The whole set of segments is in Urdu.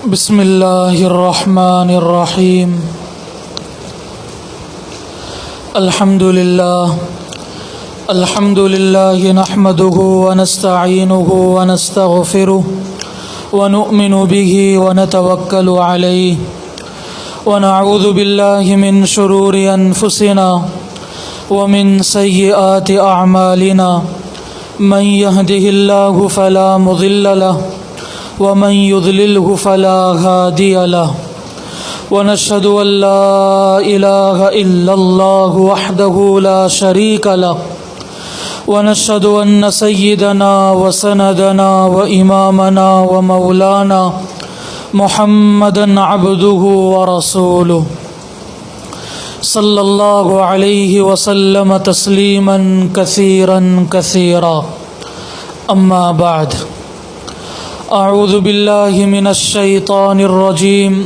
بسم اللہ الرحمن الرحیم الحمد للہ نحمده ونستعینه ونستغفره ونؤمن به ونتوکل علیہ ونعوذ باللہ من شرور انفسنا ومن سیئات اعمالنا من يهده الله فلا مضل له ومن يضلله فلا هادي له ونشهد أن لا إله إلا الله وحده لا شريك له ونشهد أن سيدنا وسندنا وإمامنا ومولانا محمدا عبده ورسوله صلى الله عليه وسلم تسليما كثيرا كثيرا أما بعد اعوذ باللہ من الشیطان الرجیم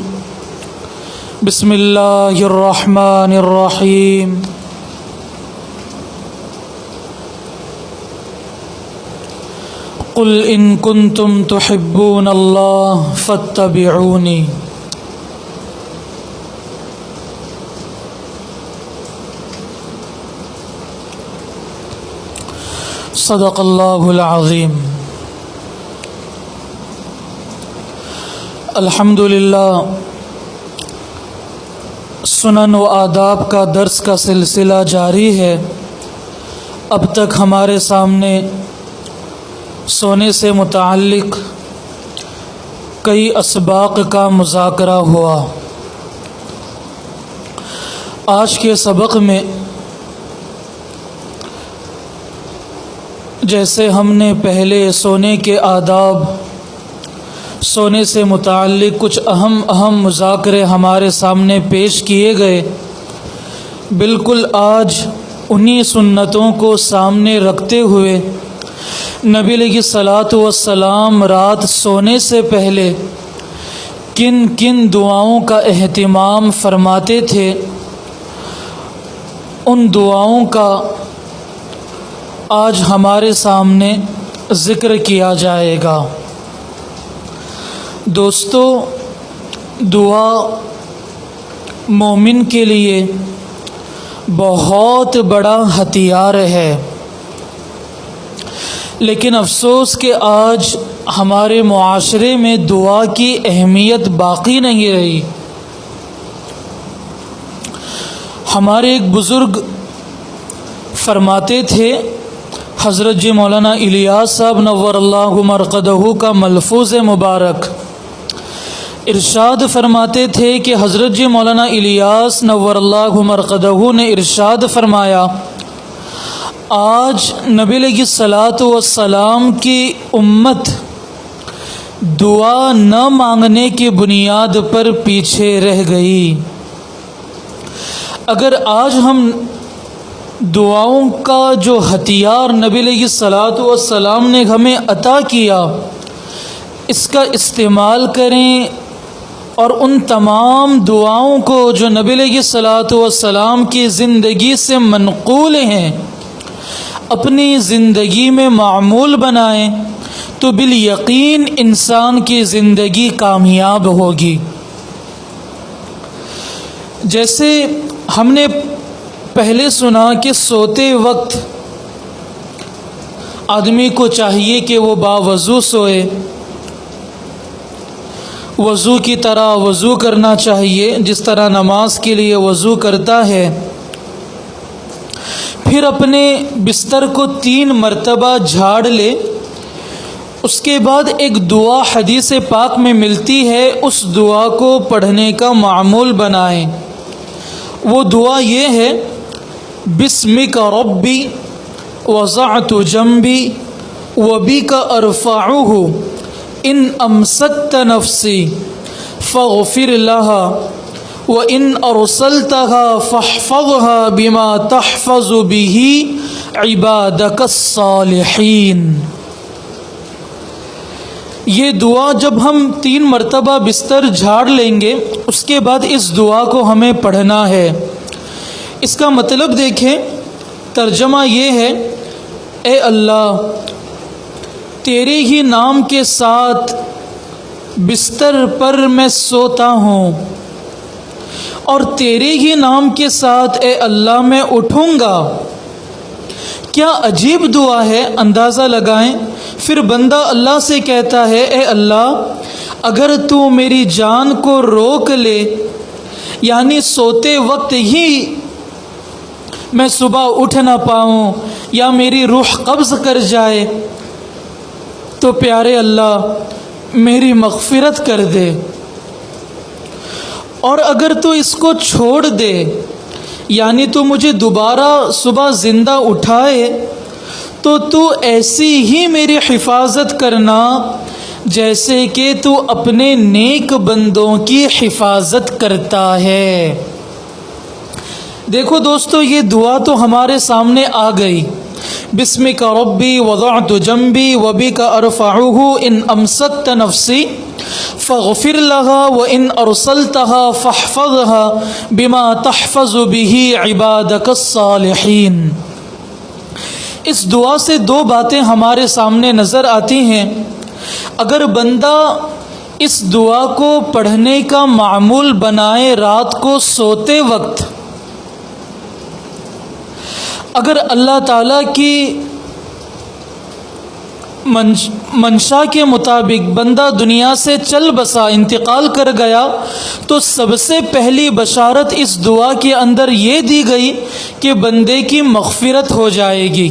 بسم اللہ الرحمن الرحیم قل ان کنتم تحبون اللہ فاتبعونی صدق اللہ العظیم۔ الحمدللہ سنن و آداب کا درس کا سلسلہ جاری ہے۔ اب تک ہمارے سامنے سونے سے متعلق کئی اسباق کا مذاکرہ ہوا۔ آج کے سبق میں جیسے ہم نے پہلے سونے کے آداب، سونے سے متعلق کچھ اہم مذاکرے ہمارے سامنے پیش کیے گئے، بالکل آج انہی سنتوں کو سامنے رکھتے ہوئے نبی علیہ الصلاۃ والسلام رات سونے سے پہلے کن کن دعاؤں کا اہتمام فرماتے تھے، ان دعاؤں کا آج ہمارے سامنے ذکر کیا جائے گا۔ دوستو، دعا مومن کے لیے بہت بڑا ہتھیار ہے، لیکن افسوس کہ آج ہمارے معاشرے میں دعا کی اہمیت باقی نہیں رہی۔ ہمارے ایک بزرگ فرماتے تھے، حضرت جی مولانا الیاس صاحب نور اللہ مرقدہ کا ملفوظ مبارک ارشاد فرماتے تھے کہ حضرت جی مولانا الیاس نور اللہ مرقدہ نے ارشاد فرمایا، آج نبی علیہ الصلاۃ والسلام کی امت دعا نہ مانگنے کی بنیاد پر پیچھے رہ گئی۔ اگر آج ہم دعاؤں کا جو ہتھیار نبی علیہ الصلاۃ والسلام نے ہمیں عطا کیا، اس کا استعمال کریں اور ان تمام دعاؤں کو جو نبی علیہ الصلاۃ والسلام کی زندگی سے منقول ہیں اپنی زندگی میں معمول بنائیں تو بالیقین انسان کی زندگی کامیاب ہوگی۔ جیسے ہم نے پہلے سنا کہ سوتے وقت آدمی کو چاہیے کہ وہ باوضو سوئے، وضو کی طرح وضو کرنا چاہیے جس طرح نماز کے لیے وضو کرتا ہے، پھر اپنے بستر کو 3 مرتبہ جھاڑ لے، اس کے بعد ایک دعا حدیث پاک میں ملتی ہے، اس دعا کو پڑھنے کا معمول بنائیں۔ وہ دعا یہ ہے، بسمک ربی وضعت جنبی وبک ارفعہ ان امسکت نفسی فاغفر لها وان ارسلتها فاحفظها بما تحفظ به عبادك الصالحین۔ یہ دعا جب ہم 3 مرتبہ بستر جھاڑ لیں گے، اس کے بعد اس دعا کو ہمیں پڑھنا ہے۔ اس کا مطلب دیکھیں، ترجمہ یہ ہے، اے اللہ، تیرے ہی نام کے ساتھ بستر پر میں سوتا ہوں اور تیرے ہی نام کے ساتھ اے اللہ میں اٹھوں گا۔ کیا عجیب دعا ہے، اندازہ لگائیں۔ پھر بندہ اللہ سے کہتا ہے اے اللہ اگر تو میری جان کو روک لے، یعنی سوتے وقت ہی میں صبح اٹھ نہ پاؤں یا میری روح قبض کر جائے تو پیارے اللہ میری مغفرت کر دے، اور اگر تو اس کو چھوڑ دے یعنی تو مجھے دوبارہ صبح زندہ اٹھائے تو تو ایسی ہی میری حفاظت کرنا جیسے کہ تو اپنے نیک بندوں کی حفاظت کرتا ہے۔ دیکھو دوستو، یہ دعا تو ہمارے سامنے آ گئی، بسمک ربی وضعت جنبی وبک ارفعہ ان امسکت نفسی فاغفر لها وان ارسلتها فاحفظها بما تحفظ به عبادك الصالحین۔ اس دعا سے دو باتیں ہمارے سامنے نظر آتی ہیں۔ اگر بندہ اس دعا کو پڑھنے کا معمول بنائے رات کو سوتے وقت، اگر اللہ تعالیٰ کی منشا کے مطابق بندہ دنیا سے چل بسا، انتقال کر گیا، تو سب سے پہلی بشارت اس دعا کے اندر یہ دی گئی کہ بندے کی مغفرت ہو جائے گی،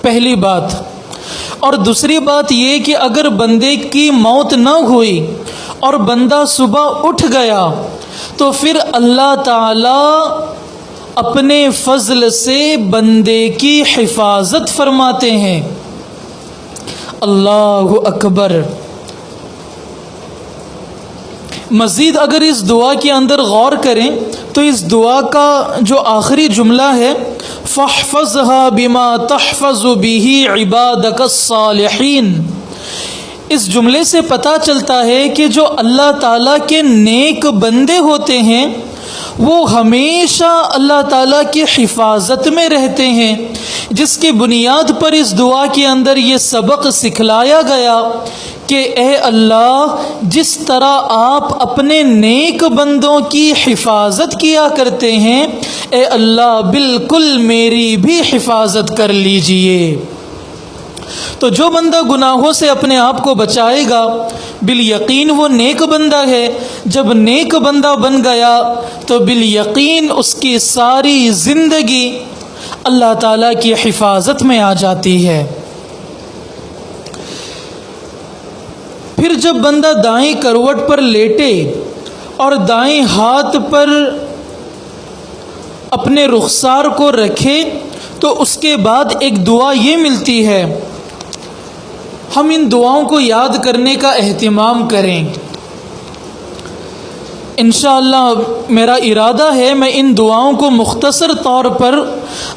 پہلی بات۔ اور دوسری بات یہ کہ اگر بندے کی موت نہ ہوئی اور بندہ صبح اٹھ گیا تو پھر اللہ تعالیٰ اپنے فضل سے بندے کی حفاظت فرماتے ہیں۔ اللہ اکبر۔ مزید اگر اس دعا کے اندر غور کریں تو اس دعا کا جو آخری جملہ ہے فاحفظها بما تحفظ به عبادك الصالحین، اس جملے سے پتہ چلتا ہے کہ جو اللہ تعالیٰ کے نیک بندے ہوتے ہیں وہ ہمیشہ اللہ تعالیٰ کی حفاظت میں رہتے ہیں، جس کی بنیاد پر اس دعا کے اندر یہ سبق سکھلایا گیا کہ اے اللہ جس طرح آپ اپنے نیک بندوں کی حفاظت کیا کرتے ہیں، اے اللہ بالکل میری بھی حفاظت کر لیجئے۔ تو جو بندہ گناہوں سے اپنے آپ کو بچائے گا بالیقین وہ نیک بندہ ہے۔ جب نیک بندہ بن گیا تو بالیقین اس کی ساری زندگی اللہ تعالیٰ کی حفاظت میں آ جاتی ہے۔ پھر جب بندہ دائیں کروٹ پر لیٹے اور دائیں ہاتھ پر اپنے رخسار کو رکھے تو اس کے بعد ایک دعا یہ ملتی ہے، ہم ان دعاؤں کو یاد کرنے کا اہتمام کریں۔ انشاءاللہ میرا ارادہ ہے میں ان دعاؤں کو مختصر طور پر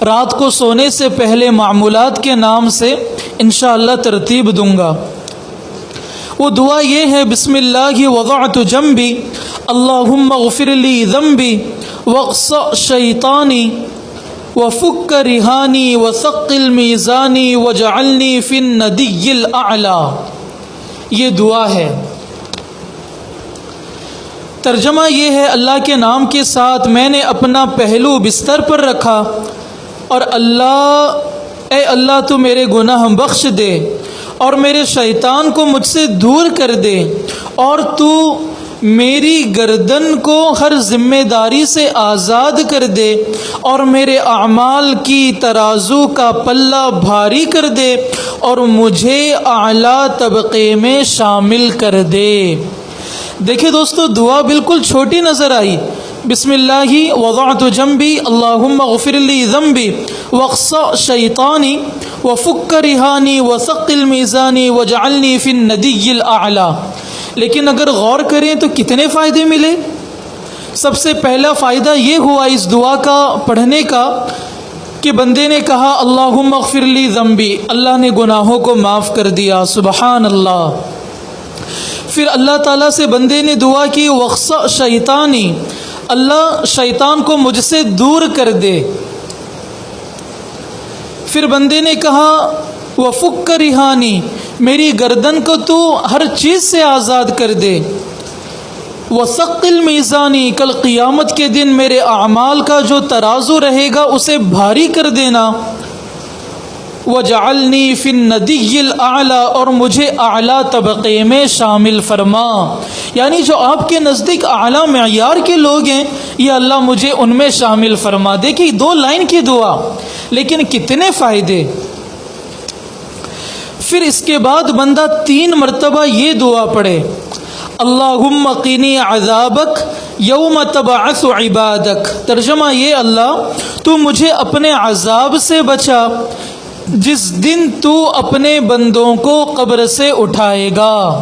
رات کو سونے سے پہلے معمولات کے نام سے انشاءاللہ ترتیب دوں گا۔ وہ دعا یہ ہے، بسم اللہ وضعت جنبی اللہم اغفر لی ذنبی واقص شیطانی وفک رہانی وثقل میزانی وجعلنی فی الندی الاعلی۔ یہ دعا ہے، ترجمہ یہ ہے اللہ کے نام کے ساتھ میں نے اپنا پہلو بستر پر رکھا اور اے اللہ تو میرے گناہ بخش دے اور میرے شیطان کو مجھ سے دور کر دے، اور تو میری گردن کو ہر ذمہ داری سے آزاد کر دے اور میرے اعمال کی ترازو کا پلہ بھاری کر دے اور مجھے اعلیٰ طبقے میں شامل کر دے۔ دیکھیں دوستو، دعا بالکل چھوٹی نظر آئی، بسم اللہ وضعت جنبی اللہم اغفر لی ذنبی واقص شیطانی وفک رہانی وثقل میزانی وجعلنی فی الندی الاعلی۔ لیکن اگر غور کریں تو کتنے فائدے ملے؟ سب سے پہلا فائدہ یہ ہوا اس دعا کا پڑھنے کا کہ بندے نے کہا اللہم اغفر لی ذنبی، اللہ نے گناہوں کو معاف کر دیا، سبحان اللہ۔ پھر اللہ تعالیٰ سے بندے نے دعا کی واقص شیطانی، اللہ شیطان کو مجھ سے دور کر دے۔ پھر بندے نے کہا وفک رہانی، میری گردن کو تو ہر چیز سے آزاد کر دے۔ وثقل میزانی، کل قیامت کے دن میرے اعمال کا جو ترازو رہے گا اسے بھاری کر دینا۔ وجعلنی فی الندی الاعلی، اور مجھے اعلیٰ طبقے میں شامل فرما، یعنی جو آپ کے نزدیک اعلیٰ معیار کے لوگ ہیں یا اللہ مجھے ان میں شامل فرما۔ دیکھیے 2 لائن کی دعا، لیکن کتنے فائدے۔ پھر اس کے بعد بندہ 3 مرتبہ یہ دعا پڑھے، اللہم قینی عذابک یوم تبعث عبادک۔ ترجمہ یہ، اللہ تو مجھے اپنے عذاب سے بچا جس دن تو اپنے بندوں کو قبر سے اٹھائے گا۔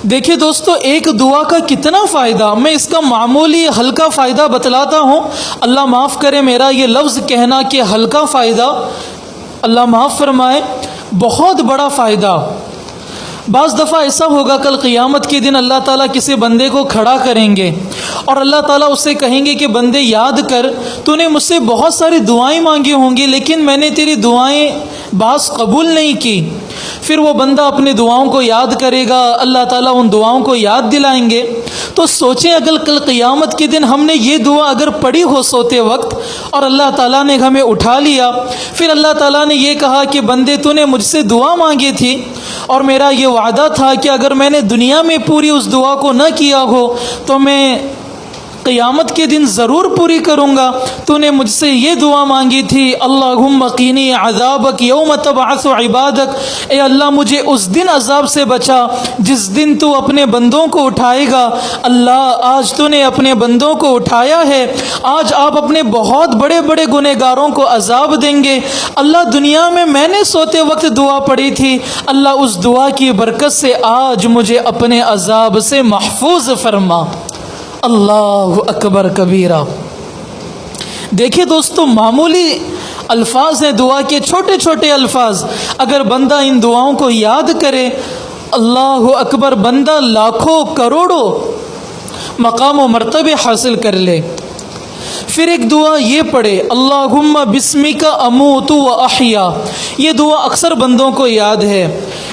دیکھیں دوستو، ایک دعا کا کتنا فائدہ، میں اس کا معمولی ہلکا فائدہ بتلاتا ہوں۔ اللہ معاف کرے میرا یہ لفظ کہنا کہ ہلکا فائدہ، اللہ معاف فرمائے، بہت بڑا فائدہ۔ بعض دفعہ ایسا ہوگا کل قیامت کے دن اللہ تعالیٰ کسی بندے کو کھڑا کریں گے اور اللہ تعالیٰ اس سے کہیں گے کہ بندے یاد کر، تو نے مجھ سے بہت ساری دعائیں مانگی ہوں گی لیکن میں نے تیری دعائیں بعض قبول نہیں کی۔ پھر وہ بندہ اپنی دعاؤں کو یاد کرے گا، اللہ تعالیٰ ان دعاؤں کو یاد دلائیں گے۔ تو سوچیں اگر کل قیامت کے دن ہم نے یہ دعا اگر پڑھی ہو سوتے وقت اور اللہ تعالیٰ نے ہمیں اٹھا لیا، پھر اللہ تعالیٰ نے یہ کہا کہ بندے تو نے مجھ سے دعا مانگی تھی اور میرا یہ وعدہ تھا کہ اگر میں نے دنیا میں پوری اس دعا کو نہ کیا ہو تو میں قیامت کے دن ضرور پوری کروں گا، تو نے مجھ سے یہ دعا مانگی تھی، اللہم قینی عذابک یوم تبعث عبادک، اے اللہ مجھے اس دن عذاب سے بچا جس دن تو اپنے بندوں کو اٹھائے گا۔ اللہ آج تو نے اپنے بندوں کو اٹھایا ہے، آج آپ اپنے بہت بڑے بڑے گنہگاروں کو عذاب دیں گے۔ اللہ دنیا میں نے سوتے وقت دعا پڑھی تھی، اللہ اس دعا کی برکت سے آج مجھے اپنے عذاب سے محفوظ فرما۔ اللہ اکبر کبیرہ۔ دیکھیں دوستو، معمولی الفاظ ہیں دعا کے، چھوٹے چھوٹے الفاظ، اگر بندہ ان دعاؤں کو یاد کرے، اللہ اکبر، بندہ لاکھوں کروڑوں مقام و مرتبے حاصل کر لے۔ پھر ایک دعا یہ پڑھے، اللہم بسمک اموت و احیا۔ یہ دعا اکثر بندوں کو یاد ہے،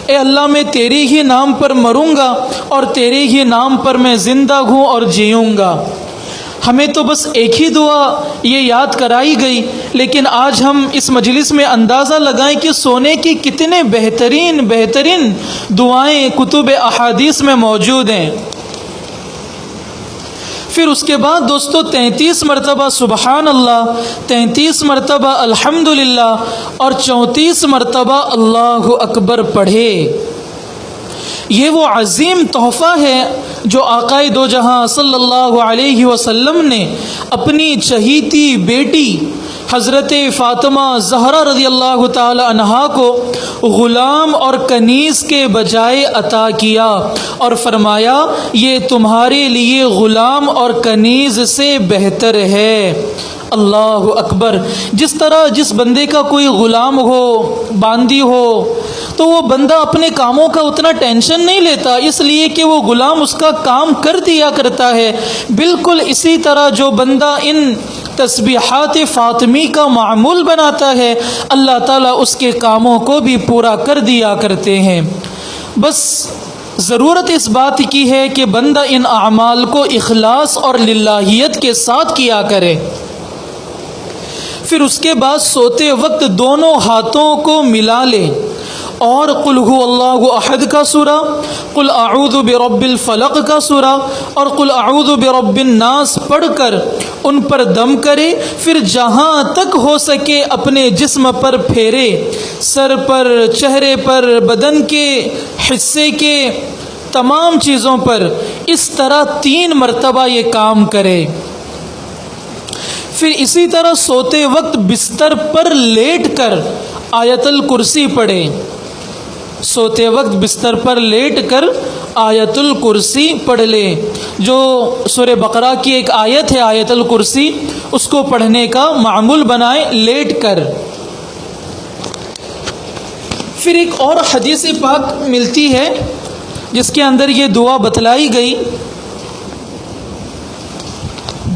اے اللہ میں تیرے ہی نام پر مروں گا اور تیرے ہی نام پر میں زندہ ہوں اور جیوں گا۔ ہمیں تو بس ایک ہی دعا یہ یاد کرائی گئی، لیکن آج ہم اس مجلس میں اندازہ لگائیں کہ سونے کی کتنے بہترین دعائیں کتب احادیث میں موجود ہیں۔ پھر اس کے بعد دوستو 33 مرتبہ سبحان اللہ، 33 مرتبہ الحمدللہ اور 34 مرتبہ اللہ اکبر پڑھے۔ یہ وہ عظیم تحفہ ہے جو آقا دو جہاں صلی اللہ علیہ وسلم نے اپنی چہیتی بیٹی حضرت فاطمہ زہرا رضی اللہ تعالی عنہا کو غلام اور کنیز کے بجائے عطا کیا اور فرمایا یہ تمہارے لیے غلام اور کنیز سے بہتر ہے۔ اللہ اکبر۔ جس طرح جس بندے کا کوئی غلام ہو، باندی ہو، تو وہ بندہ اپنے کاموں کا اتنا ٹینشن نہیں لیتا، اس لیے کہ وہ غلام اس کا کام کر دیا کرتا ہے۔ بالکل اسی طرح جو بندہ ان تسبیحات فاطمی کا معمول بناتا ہے، اللہ تعالیٰ اس کے کاموں کو بھی پورا کر دیا کرتے ہیں۔ بس ضرورت اس بات کی ہے کہ بندہ ان اعمال کو اخلاص اور للہیت کے ساتھ کیا کرے۔ پھر اس کے بعد سوتے وقت دونوں ہاتھوں کو ملا لے اور قل هو اللہ احد کا سورہ، قل اعوذ برب الفلق کا سورہ اور قل اعوذ برب الناس پڑھ کر ان پر دم کرے۔ پھر جہاں تک ہو سکے اپنے جسم پر پھیرے، سر پر، چہرے پر، بدن کے حصے کے تمام چیزوں پر، اس طرح 3 مرتبہ یہ کام کرے۔ پھر اسی طرح سوتے وقت بستر پر لیٹ کر آیت الکرسی پڑھے۔ سوتے وقت بستر پر لیٹ کر آیت الکرسی پڑھ لے، جو سورہ بقرہ کی ایک آیت ہے آیت الکرسی، اس کو پڑھنے کا معمول بنائے لیٹ کر۔ پھر ایک اور حدیث پاک ملتی ہے جس کے اندر یہ دعا بتلائی گئی۔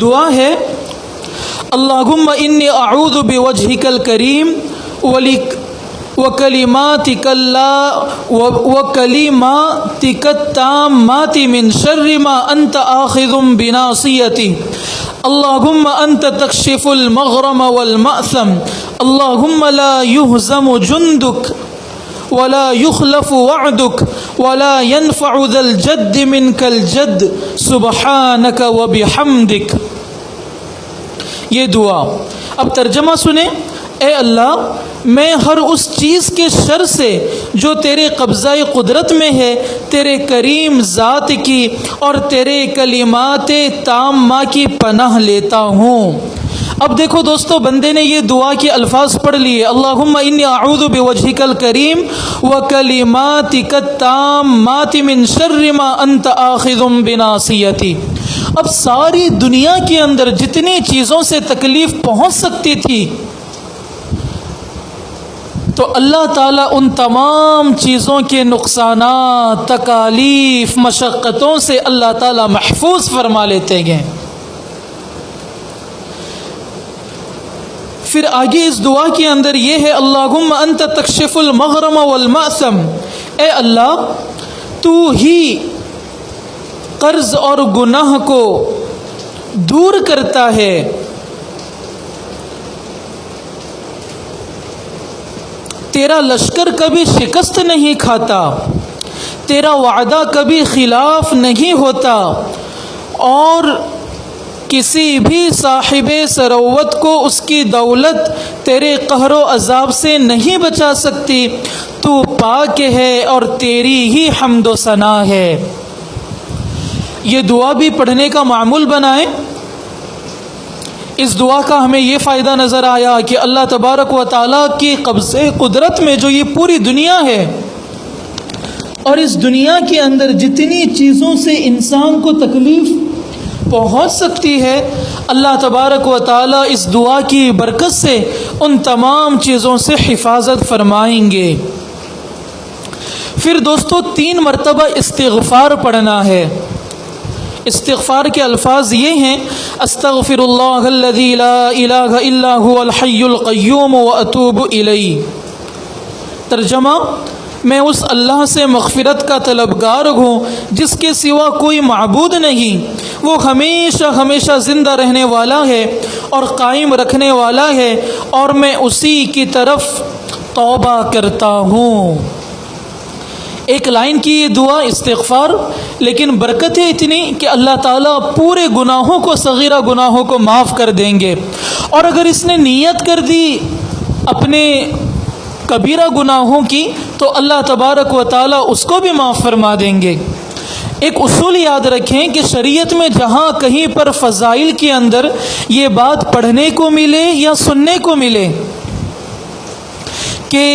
دعا ہے اللہم انی اعوذ بوجہک الکریم وکلماتک التامات من شر ما انت آخذ بناصیتی اللہم انت تکشف المغرم والمأثم اللہم لا يهزم جندک ولا يخلف وعدك ولا ينفع ذا الجد منك الجد سبحانك وبحمدك. یہ دعا اب ترجمہ سنیں. اے اللہ میں ہر اس چیز کے شر سے جو تیرے قبضہ قدرت میں ہے تیرے کریم ذات کی اور تیرے کلمات تامہ کی پناہ لیتا ہوں. اب دیکھو دوستو بندے نے یہ دعا کے الفاظ پڑھ لیے اللہم انی اعوذ بوجہک الکریم وکلماتک التامات من شر ما انت آخذ بناصیتی. اب ساری دنیا کے اندر جتنی چیزوں سے تکلیف پہنچ سکتی تھی تو اللہ تعالیٰ ان تمام چیزوں کے نقصانات، تکالیف، مشقتوں سے اللہ تعالیٰ محفوظ فرما لیتے گئے. پھر آگے اس دعا کے اندر یہ ہے اللہم انت تکشف المغرم والمأثم. اے اللہ تو ہی قرض اور گناہ کو دور کرتا ہے، تیرا لشکر کبھی شکست نہیں کھاتا، تیرا وعدہ کبھی خلاف نہیں ہوتا، اور کسی بھی صاحب ثروت کو اس کی دولت تیرے قہر و عذاب سے نہیں بچا سکتی. تو پاک ہے اور تیری ہی حمد و ثنا ہے. یہ دعا بھی پڑھنے کا معمول بنائیں. اس دعا کا ہمیں یہ فائدہ نظر آیا کہ اللہ تبارک و تعالیٰ کی قبض قدرت میں جو یہ پوری دنیا ہے اور اس دنیا کے اندر جتنی چیزوں سے انسان کو تکلیف پہنچ سکتی ہے اللہ تبارک و تعالیٰ اس دعا کی برکت سے ان تمام چیزوں سے حفاظت فرمائیں گے. پھر دوستو 3 مرتبہ استغفار پڑھنا ہے. استغفار کے الفاظ یہ ہیں استغفر اللہ الذی لا الہ الا هو الحی القیوم واتوب الیہ. ترجمہ میں اس اللہ سے مغفرت کا طلبگار ہوں جس کے سوا کوئی معبود نہیں، وہ ہمیشہ ہمیشہ زندہ رہنے والا ہے اور قائم رکھنے والا ہے، اور میں اسی کی طرف توبہ کرتا ہوں. ایک لائن کی یہ دعا استغفار، لیکن برکتیں اتنی کہ اللہ تعالیٰ پورے گناہوں کو، صغیرہ گناہوں کو معاف کر دیں گے. اور اگر اس نے نیت کر دی اپنے کبیرہ گناہوں کی تو اللہ تبارک و تعالیٰ اس کو بھی معاف فرما دیں گے. ایک اصول یاد رکھیں کہ شریعت میں جہاں کہیں پر فضائل کے اندر یہ بات پڑھنے کو ملے یا سننے کو ملے کہ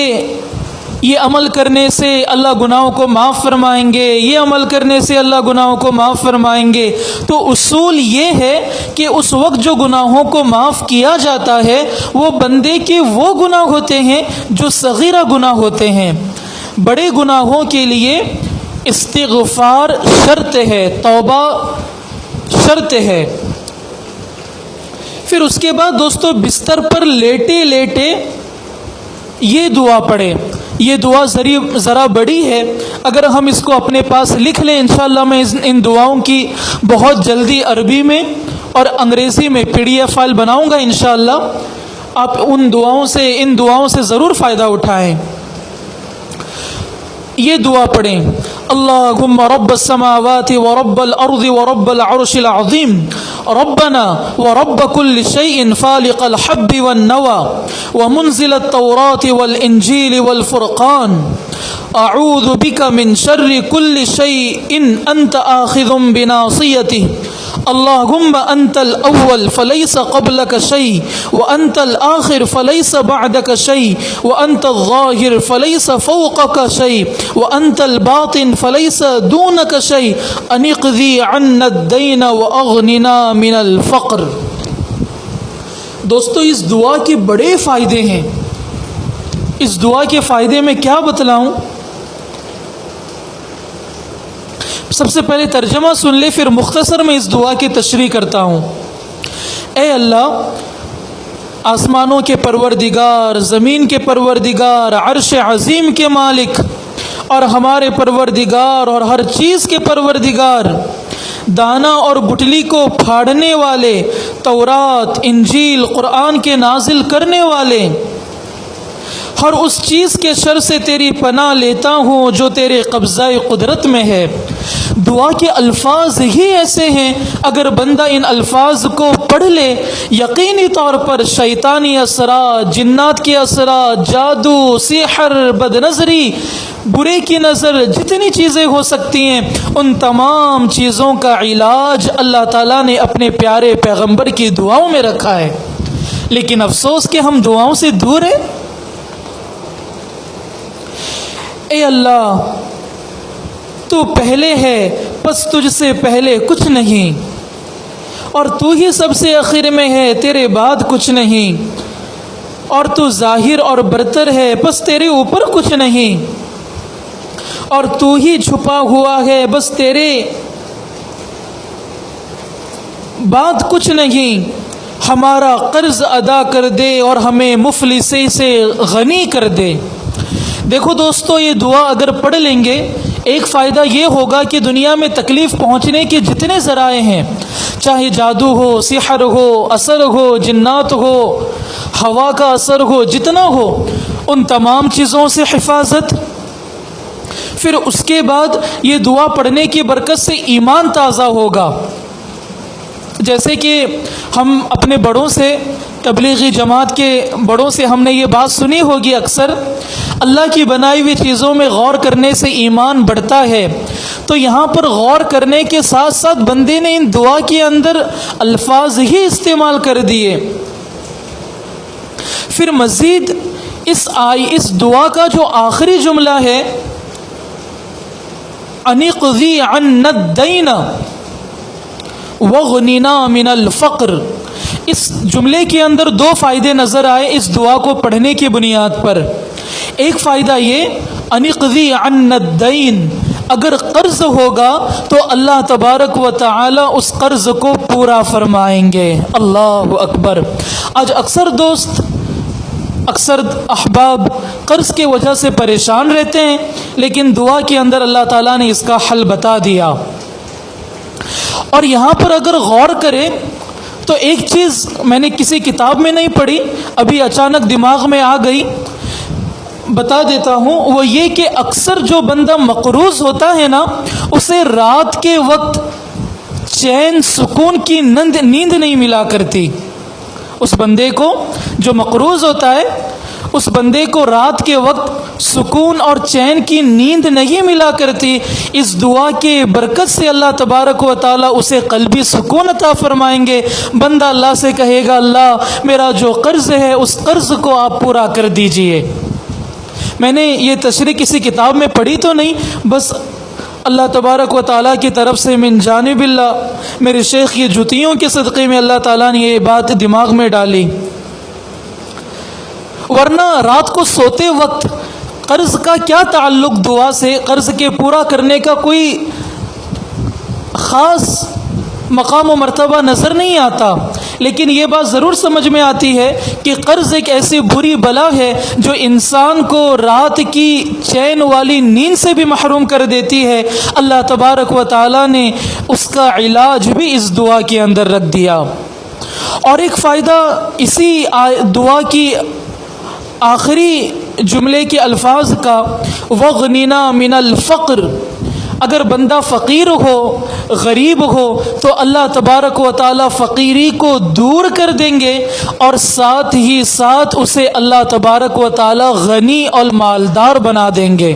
یہ عمل کرنے سے اللہ گناہوں کو معاف فرمائیں گے، یہ عمل کرنے سے اللہ گناہوں کو معاف فرمائیں گے، تو اصول یہ ہے کہ اس وقت جو گناہوں کو معاف کیا جاتا ہے وہ بندے کے وہ گناہ ہوتے ہیں جو صغیرہ گناہ ہوتے ہیں. بڑے گناہوں کے لیے استغفار شرط ہے، توبہ شرط ہے. پھر اس کے بعد دوستو بستر پر لیٹے لیٹے یہ دعا پڑھیں. یہ دعا ذرا بڑی ہے، اگر ہم اس کو اپنے پاس لکھ لیں انشاءاللہ میں ان دعاؤں کی بہت جلدی عربی میں اور انگریزی میں PDF فائل بناؤں گا انشاءاللہ. آپ ان دعاؤں سے ضرور فائدہ اٹھائیں. یہ دعا پڑھیں اللہم رب السماوات ورب الارض ورب العرش العظیم ربنا ورب كل شيء فالق الحب والنوى ومنزل التوراة والإنجيل والفرقان أعوذ بك من شر كل شيء أنت آخذ بناصيته اللهم أنت الأول فليس قبلك شيء وأنت الآخر فليس بعدك شيء وأنت الظاهر فليس فوقك شيء وأنت الباطن فليس دونك شيء أن اقضي عنا الدين وأغننا من الفقر. دوستو اس دعا کے بڑے فائدے ہیں. اس دعا کے فائدے میں کیا بتلاؤں؟ سب سے پہلے ترجمہ سن لے، پھر مختصر میں اس دعا کی تشریح کرتا ہوں. اے اللہ آسمانوں کے پروردگار، زمین کے پروردگار، عرش عظیم کے مالک اور ہمارے پروردگار اور ہر چیز کے پروردگار، دانا اور گٹلی کو پھاڑنے والے، تورات، انجیل، قرآن کے نازل کرنے والے، ہر اس چیز کے شر سے تیری پناہ لیتا ہوں جو تیرے قبضہ قدرت میں ہے۔ دعا کے الفاظ ہی ایسے ہیں، اگر بندہ ان الفاظ کو پڑھ لے یقینی طور پر شیطانی اثرات، جنات کے اثرات، جادو، سحر، بد نظری، برے کی نظر، جتنی چیزیں ہو سکتی ہیں، ان تمام چیزوں کا علاج اللہ تعالیٰ نے اپنے پیارے پیغمبر کی دعاؤں میں رکھا ہے۔ لیکن افسوس کہ ہم دعاؤں سے دور ہیں۔ اے اللہ تو پہلے ہے، پس تجھ سے پہلے کچھ نہیں، اور تو ہی سب سے آخر میں ہے، تیرے بعد کچھ نہیں، اور تو ظاہر اور برتر ہے، پس تیرے اوپر کچھ نہیں، اور تو ہی چھپا ہوا ہے، بس تیرے بعد کچھ نہیں۔ ہمارا قرض ادا کر دے اور ہمیں مفلسی سے غنی کر دے۔ دیکھو دوستو، یہ دعا اگر پڑھ لیں گے، ایک فائدہ یہ ہوگا کہ دنیا میں تکلیف پہنچنے کے جتنے ذرائع ہیں، چاہے جادو ہو، سحر ہو، اثر ہو، جنات ہو، ہوا کا اثر ہو، جتنا ہو، ان تمام چیزوں سے حفاظت۔ پھر اس کے بعد یہ دعا پڑھنے کی برکت سے ایمان تازہ ہوگا۔ جیسے کہ ہم اپنے بڑوں سے، تبلیغی جماعت کے بڑوں سے ہم نے یہ بات سنی ہوگی اکثر، اللہ کی بنائی ہوئی چیزوں میں غور کرنے سے ایمان بڑھتا ہے۔ تو یہاں پر غور کرنے کے ساتھ ساتھ بندے نے ان دعا کے اندر الفاظ ہی استعمال کر دیے۔ پھر مزید اس دعا کا جو آخری جملہ ہے، اَنِقْضِِ عَنَّا الدَّيْنَ وَغْنِنَا مِنَ الْفَقْرِ، اس جملے کے اندر دو فائدے نظر آئے اس دعا کو پڑھنے کی بنیاد پر۔ ایک فائدہ یہ، اَنِقْضِ عَنَّا الدَّيْنَ، اگر قرض ہوگا تو اللہ تبارک و تعالی اس قرض کو پورا فرمائیں گے۔ اللہ اکبر۔ آج اکثر دوست، اکثر احباب قرض کے وجہ سے پریشان رہتے ہیں، لیکن دعا کے اندر اللہ تعالیٰ نے اس کا حل بتا دیا۔ اور یہاں پر اگر غور کریں تو ایک چیز میں نے کسی کتاب میں نہیں پڑھی، ابھی اچانک دماغ میں آ گئی، بتا دیتا ہوں۔ وہ یہ کہ اکثر جو بندہ مقروض ہوتا ہے نا، اسے رات کے وقت چین، سکون کی نیند نہیں ملا کرتی۔ اس بندے کو جو مقروض ہوتا ہے، اس بندے کو رات کے وقت سکون اور چین کی نیند نہیں ملا کرتی۔ اس دعا کے برکت سے اللہ تبارک و تعالی اسے قلبی سکون عطا فرمائیں گے۔ بندہ اللہ سے کہے گا، اللہ میرا جو قرض ہے اس قرض کو آپ پورا کر دیجئے۔ میں نے یہ تشریح کسی کتاب میں پڑھی تو نہیں، بس اللہ تبارک و تعالیٰ کی طرف سے من جانب اللہ، میرے شیخ کی جوتیوں کے صدقے میں اللہ تعالیٰ نے یہ بات دماغ میں ڈالی۔ ورنہ رات کو سوتے وقت قرض کا کیا تعلق دعا سے؟ قرض کے پورا کرنے کا کوئی خاص مقام و مرتبہ نظر نہیں آتا، لیکن یہ بات ضرور سمجھ میں آتی ہے کہ قرض ایک ایسی بری بلا ہے جو انسان کو رات کی چین والی نیند سے بھی محروم کر دیتی ہے۔ اللہ تبارک و تعالیٰ نے اس کا علاج بھی اس دعا کے اندر رکھ دیا۔ اور ایک فائدہ اسی دعا کی آخری جملے کے الفاظ کا، وَغْنِنَا مِنَ الْفَقْرِ، اگر بندہ فقیر ہو، غریب ہو، تو اللہ تبارک و تعالیٰ فقیری کو دور کر دیں گے، اور ساتھ ہی ساتھ اسے اللہ تبارک و تعالیٰ غنی اور مالدار بنا دیں گے۔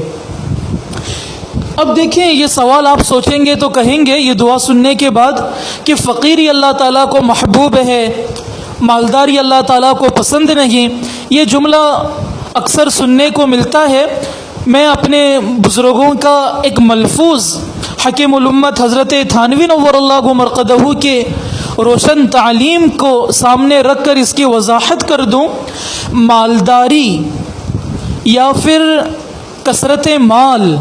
اب دیکھیں، یہ سوال آپ سوچیں گے تو کہیں گے یہ دعا سننے کے بعد کہ فقیری اللہ تعالیٰ کو محبوب ہے، مالداری اللہ تعالیٰ کو پسند نہیں۔ یہ جملہ اکثر سننے کو ملتا ہے۔ میں اپنے بزرگوں کا ایک ملفوظ حکیم الامت حضرت تھانوی نور اللہ مرقدہ کے روشن تعلیم کو سامنے رکھ کر اس کی وضاحت کر دوں۔ مالداری یا پھر کثرت مال،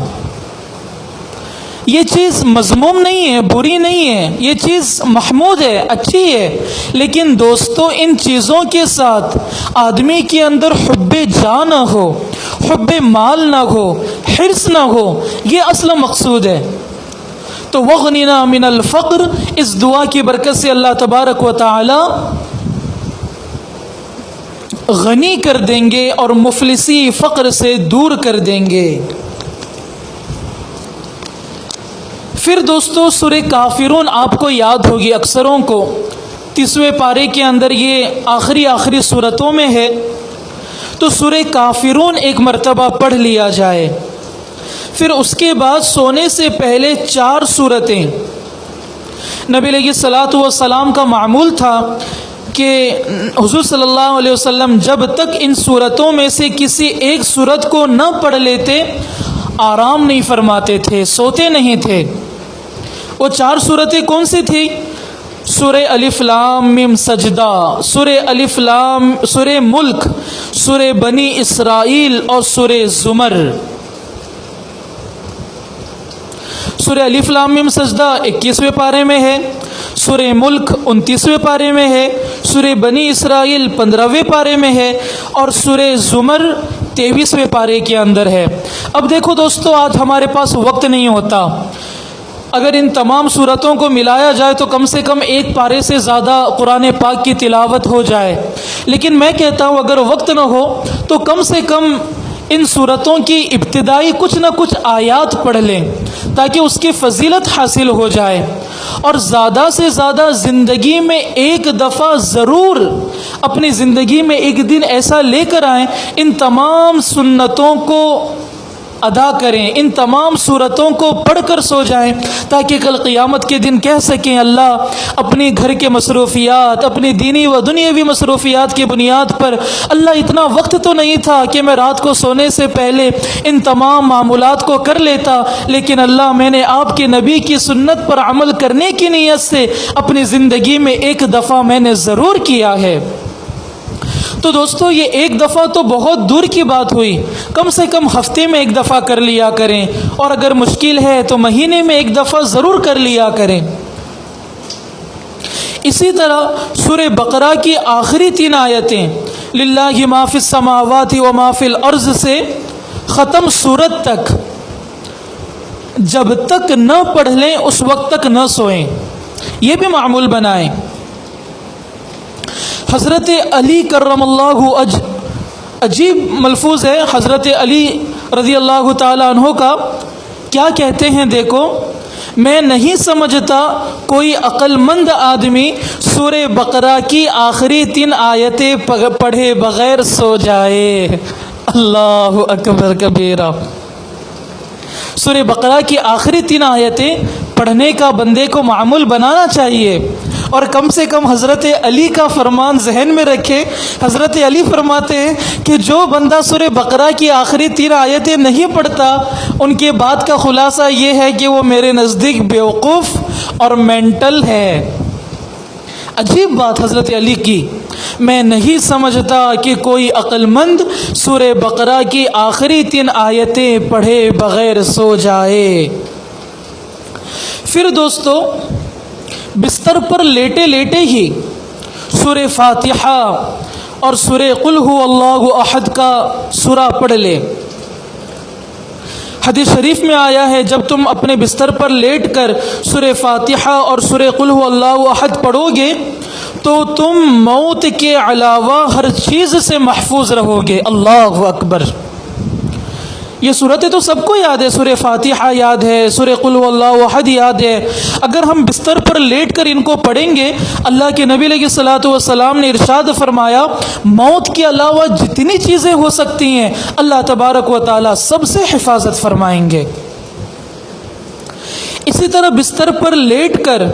یہ چیز مذموم نہیں ہے، بری نہیں ہے، یہ چیز محمود ہے، اچھی ہے، لیکن دوستو ان چیزوں کے ساتھ آدمی کے اندر حب جان نہ ہو، حب مال نہ ہو، حرص نہ ہو، یہ اصل مقصود ہے۔ تو وَغْنِنَا مِنَ الْفَقْرِ، اس دعا کی برکت سے اللہ تبارک و تعالی غنی کر دیں گے اور مفلسی فقر سے دور کر دیں گے۔ پھر دوستو سورہ کافرون آپ کو یاد ہوگی اکثروں کو، 30ویں پارے کے اندر یہ آخری صورتوں میں ہے، تو سورہ کافرون ایک مرتبہ پڑھ لیا جائے۔ پھر اس کے بعد سونے سے پہلے 4 صورتیں، نبی علیہ الصلوۃ والسلام کا معمول تھا کہ حضور صلی اللہ علیہ وسلم جب تک ان صورتوں میں سے کسی ایک صورت کو نہ پڑھ لیتے آرام نہیں فرماتے تھے، سوتے نہیں تھے۔ وہ 4 صورتیں کون سی تھی؟ سورہ الف لام میم سجدہ، سورہ ملک، سورہ بنی اسرائیل اور سورہ زمر۔ سورہ الف لام میم سجدہ 21ویں پارے میں ہے، سورہ ملک 29ویں پارے میں ہے، سورہ بنی اسرائیل 15ویں پارے میں ہے، اور سورہ زمر 23ویں پارے کے اندر ہے۔ اب دیکھو دوستو، آج ہمارے پاس وقت نہیں ہوتا، اگر ان تمام صورتوں کو ملایا جائے تو کم سے کم ایک پارے سے زیادہ قرآن پاک کی تلاوت ہو جائے، لیکن میں کہتا ہوں اگر وقت نہ ہو تو کم سے کم ان صورتوں کی ابتدائی کچھ نہ کچھ آیات پڑھ لیں تاکہ اس کی فضیلت حاصل ہو جائے، اور زیادہ سے زیادہ زندگی میں ایک دفعہ ضرور اپنی زندگی میں ایک دن ایسا لے کر آئیں، ان تمام سنتوں کو ادا کریں، ان تمام صورتوں کو پڑھ کر سو جائیں تاکہ کل قیامت کے دن کہہ سکیں اللہ اپنی گھر کے مصروفیات، اپنی دینی و دنیاوی مصروفیات کی بنیاد پر اللہ اتنا وقت تو نہیں تھا کہ میں رات کو سونے سے پہلے ان تمام معمولات کو کر لیتا، لیکن اللہ میں نے آپ کے نبی کی سنت پر عمل کرنے کی نیت سے اپنی زندگی میں ایک دفعہ میں نے ضرور کیا ہے۔ تو دوستو یہ ایک دفعہ تو بہت دور کی بات ہوئی، کم سے کم ہفتے میں ایک دفعہ کر لیا کریں، اور اگر مشکل ہے تو مہینے میں ایک دفعہ ضرور کر لیا کریں۔ اسی طرح سورہ بقرہ کی آخری 3 آیتیں للہ ما فی السماوات و ما فی الارض سے ختم صورت تک جب تک نہ پڑھ لیں اس وقت تک نہ سوئیں، یہ بھی معمول بنائیں۔ حضرت علی کرم اللہ عجیب ملفوظ ہے حضرت علی رضی اللہ تعالی عنہ کا، کیا کہتے ہیں دیکھو، میں نہیں سمجھتا کوئی عقل مند آدمی سورہ بقرہ کی آخری 3 آیتیں پڑھے بغیر سو جائے۔ اللہ اکبر کبیرہ۔ سورہ بقرہ کی آخری 3 آیتیں پڑھنے کا بندے کو معمول بنانا چاہیے، اور کم سے کم حضرت علی کا فرمان ذہن میں رکھے۔ حضرت علی فرماتے ہیں کہ جو بندہ سورہ بقرہ کی آخری 3 آیتیں نہیں پڑھتا، ان کے بات کا خلاصہ یہ ہے کہ وہ میرے نزدیک بیوقوف اور مینٹل ہے۔ عجیب بات حضرت علی کی، میں نہیں سمجھتا کہ کوئی عقل مند سورہ بقرہ کی آخری 3 آیتیں پڑھے بغیر سو جائے۔ پھر دوستو بستر پر لیٹے لیٹے ہی سورہ فاتحہ اور سورہ قل هو اللہ احد کا سورہ پڑھ لے۔ حدیث شریف میں آیا ہے جب تم اپنے بستر پر لیٹ کر سورہ فاتحہ اور سورہ قل هو اللہ احد پڑھو گے تو تم موت کے علاوہ ہر چیز سے محفوظ رہو گے۔ اللہ اکبر۔ یہ صورتیں تو سب کو یاد ہے، سورہ فاتحہ یاد ہے، سورہ قل هو اللہ احد یاد ہے۔ اگر ہم بستر پر لیٹ کر ان کو پڑھیں گے، اللہ کے نبی علیہ الصلوۃ والسلام نے ارشاد فرمایا موت کے علاوہ جتنی چیزیں ہو سکتی ہیں اللہ تبارک و تعالی سب سے حفاظت فرمائیں گے۔ اسی طرح بستر پر لیٹ کر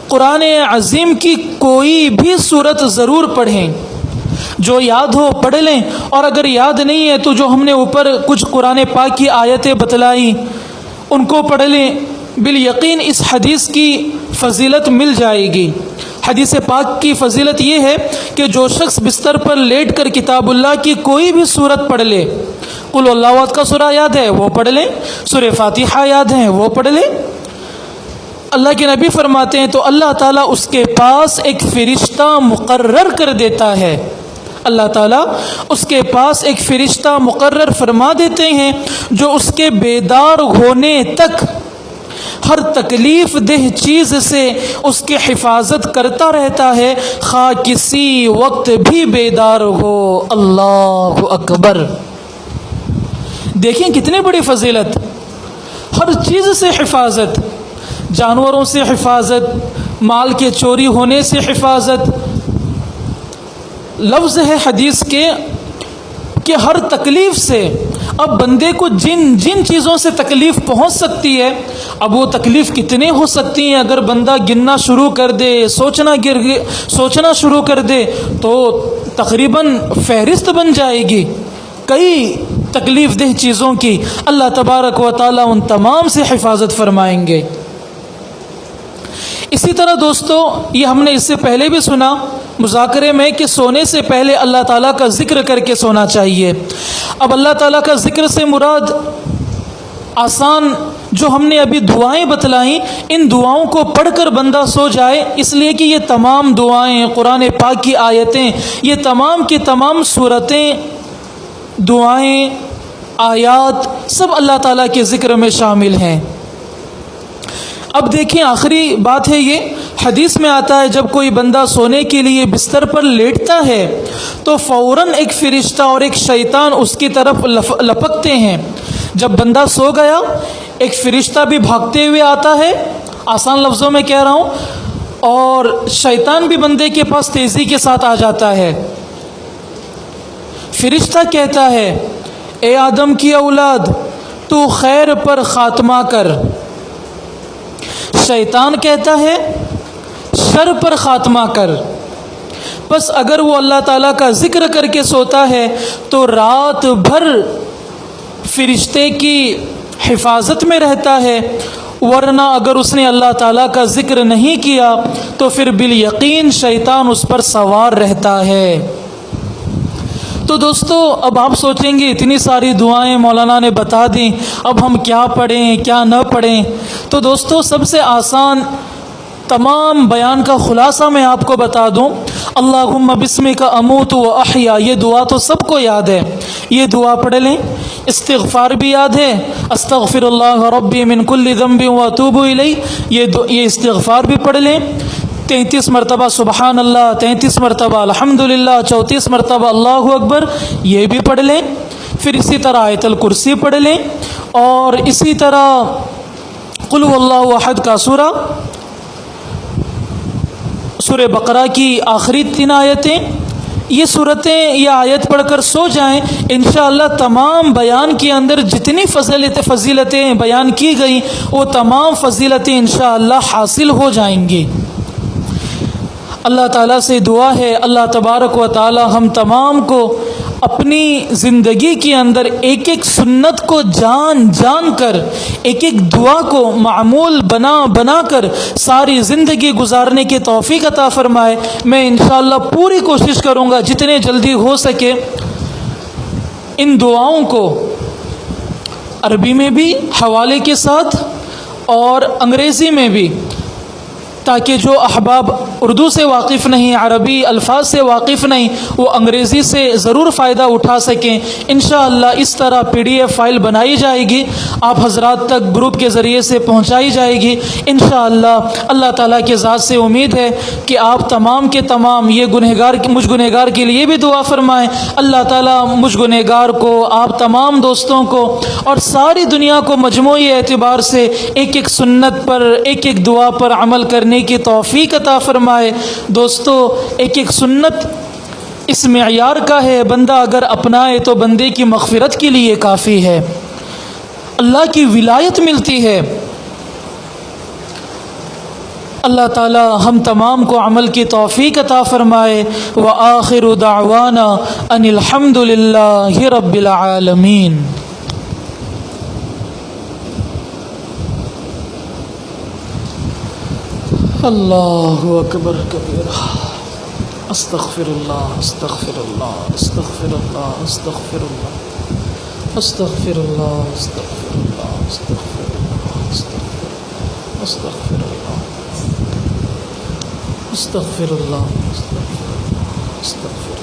قرآن عظیم کی کوئی بھی صورت ضرور پڑھیں، جو یاد ہو پڑھ لیں، اور اگر یاد نہیں ہے تو جو ہم نے اوپر کچھ قرآن پاک کی آیتیں بتلائیں ان کو پڑھ لیں، بالیقین اس حدیث کی فضیلت مل جائے گی۔ حدیث پاک کی فضیلت یہ ہے کہ جو شخص بستر پر لیٹ کر کتاب اللہ کی کوئی بھی سورت پڑھ لے، قل اللہ احد کا سورہ یاد ہے وہ پڑھ لیں، سورہ فاتحہ یاد ہے وہ پڑھ لیں، اللہ کے نبی فرماتے ہیں تو اللہ تعالیٰ اس کے پاس ایک فرشتہ مقرر کر دیتا ہے، اللہ تعالیٰ اس کے پاس ایک فرشتہ مقرر فرما دیتے ہیں جو اس کے بیدار ہونے تک ہر تکلیف دہ چیز سے اس کی حفاظت کرتا رہتا ہے، خواہ کسی وقت بھی بیدار ہو۔ اللہ اکبر! دیکھیں کتنی بڑی فضیلت، ہر چیز سے حفاظت، جانوروں سے حفاظت، مال کے چوری ہونے سے حفاظت۔ لفظ ہے حدیث کے کہ ہر تکلیف سے، اب بندے کو جن جن چیزوں سے تکلیف پہنچ سکتی ہے، اب وہ تکلیف کتنے ہو سکتی ہیں، اگر بندہ گننا شروع کر دے، سوچنا شروع کر دے تو تقریباً فہرست بن جائے گی کئی تکلیف دہ چیزوں کی۔ اللہ تبارک و تعالیٰ ان تمام سے حفاظت فرمائیں گے۔ اسی طرح دوستو، یہ ہم نے اس سے پہلے بھی سنا مذاکرے میں کہ سونے سے پہلے اللہ تعالیٰ کا ذکر کر کے سونا چاہیے۔ اب اللہ تعالیٰ کا ذکر سے مراد آسان جو ہم نے ابھی دعائیں بتلائیں، ان دعاؤں کو پڑھ کر بندہ سو جائے، اس لیے کہ یہ تمام دعائیں، قرآن پاک کی آیتیں، یہ تمام کی تمام صورتیں، دعائیں، آیات سب اللہ تعالیٰ کے ذکر میں شامل ہیں۔ اب دیکھیں آخری بات ہے یہ، حدیث میں آتا ہے جب کوئی بندہ سونے کے لیے بستر پر لیٹتا ہے تو فوراً ایک فرشتہ اور ایک شیطان اس کی طرف لپکتے ہیں۔ جب بندہ سو گیا ایک فرشتہ بھی بھاگتے ہوئے آتا ہے، آسان لفظوں میں کہہ رہا ہوں، اور شیطان بھی بندے کے پاس تیزی کے ساتھ آ جاتا ہے۔ فرشتہ کہتا ہے اے آدم کی اولاد تو خیر پر خاتمہ کر، شیطان کہتا ہے شر پر خاتمہ کر۔ بس اگر وہ اللہ تعالیٰ کا ذکر کر کے سوتا ہے تو رات بھر فرشتے کی حفاظت میں رہتا ہے، ورنہ اگر اس نے اللہ تعالیٰ کا ذکر نہیں کیا تو پھر بالیقین شیطان اس پر سوار رہتا ہے۔ تو دوستو اب آپ سوچیں گے اتنی ساری دعائیں مولانا نے بتا دیں، اب ہم کیا پڑھیں کیا نہ پڑھیں؟ تو دوستو سب سے آسان تمام بیان کا خلاصہ میں آپ کو بتا دوں، اللہم بسمک اموت و احیا، یہ دعا تو سب کو یاد ہے، یہ دعا پڑھ لیں۔ استغفار بھی یاد ہے، استغفر اللہ ربی من کل ذنب واتوب الیہ، یہ استغفار بھی پڑھ لیں۔ 33 مرتبہ سبحان اللہ، 33 مرتبہ الحمدللہ، 34 مرتبہ اللہ اکبر، یہ بھی پڑھ لیں۔ پھر اسی طرح آیت الکرسی پڑھ لیں، اور اسی طرح قل هو اللہ احد کا سورہ بقرہ کی آخری 3 آیتیں، یہ صورتیں یہ آیت پڑھ کر سو جائیں، انشاءاللہ تمام بیان کے اندر جتنی فضیلتیں بیان کی گئیں وہ تمام فضیلتیں انشاءاللہ حاصل ہو جائیں گی۔ اللہ تعالیٰ سے دعا ہے اللہ تبارک و تعالی ہم تمام کو اپنی زندگی کے اندر ایک ایک سنت کو جان جان کر، ایک ایک دعا کو معمول بنا کر ساری زندگی گزارنے کی توفیق عطا فرمائے۔ میں انشاءاللہ پوری کوشش کروں گا جتنے جلدی ہو سکے ان دعاؤں کو عربی میں بھی حوالے کے ساتھ اور انگریزی میں بھی، تاکہ جو احباب اردو سے واقف نہیں، عربی الفاظ سے واقف نہیں، وہ انگریزی سے ضرور فائدہ اٹھا سکیں۔ انشاءاللہ اس طرح PDF فائل بنائی جائے گی، آپ حضرات تک گروپ کے ذریعے سے پہنچائی جائے گی انشاءاللہ۔ اللہ تعالیٰ کے ذات سے امید ہے کہ آپ تمام کے تمام یہ مجھ گنہگار کے لیے بھی دعا فرمائیں۔ اللہ تعالیٰ مجھ گنہگار کو، آپ تمام دوستوں کو اور ساری دنیا کو مجموعی اعتبار سے ایک ایک سنت پر، ایک ایک دعا پر عمل کرنے کی توفیق عطا فرمائے۔ دوستو ایک ایک سنت اس معیار کا ہے، بندہ اگر اپنائے تو بندے کی مغفرت کے لیے کافی ہے، اللہ کی ولایت ملتی ہے۔ اللہ تعالی ہم تمام کو عمل کی توفیق عطا فرمائے۔ وآخر دعوانا ان الحمد للہ رب العالمین۔ اللہ اکبر کبیرہ استغفر اللہ استغفر اللہ استغفر اللہ استغفر اللہ استغفر اللہ استغفر اللہ استغفر اللہ استغفر اللہ استغفر اللہ استغفر اللہ استغفر